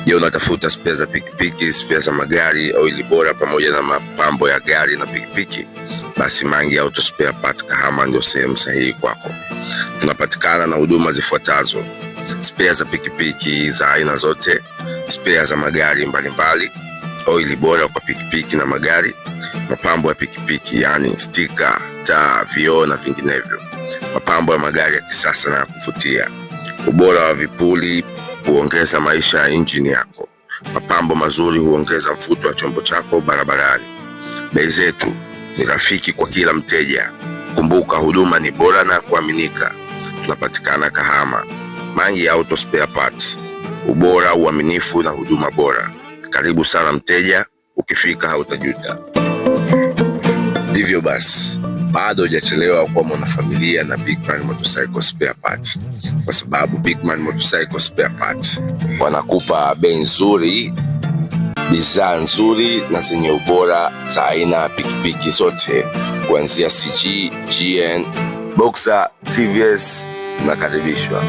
Je, unatafuta spare za pikipiki, spare za magari, oili bora pamoja na mapambo ya gari na pikipiki? Basi Mangi Auto Spare Part Kahama ndio sehemu sahihi kwako. Tunapatikana na huduma zifuatazo: spare za pikipiki za aina zote, spare za magari mbalimbali, oili bora kwa pikipiki na magari, mapambo ya pikipiki yani stika, taa, vioo na vinginevyo, mapambo ya magari ya kisasa na ya kuvutia, ubora wa vipuli huongeza maisha ya injini yako, mapambo mazuri huongeza mvuto wa chombo chako barabarani. Bei zetu ni rafiki kwa kila mteja. Kumbuka, huduma ni bora na kuaminika. Tunapatikana Kahama. Mangi Auto Spare Parts, ubora, uaminifu na huduma bora. Karibu sana mteja, ukifika hautajuta. Hivyo basi, bado hujachelewa kuwa mwanafamilia na Bigman Motorcycle Spare Parts, kwa sababu Bigman Motorcycle Spare Parts wanakupa bei nzuri, bidhaa nzuri na zenye ubora za aina ya pikipiki zote kuanzia CG, GN, Boxer, TVS. Nakaribishwa.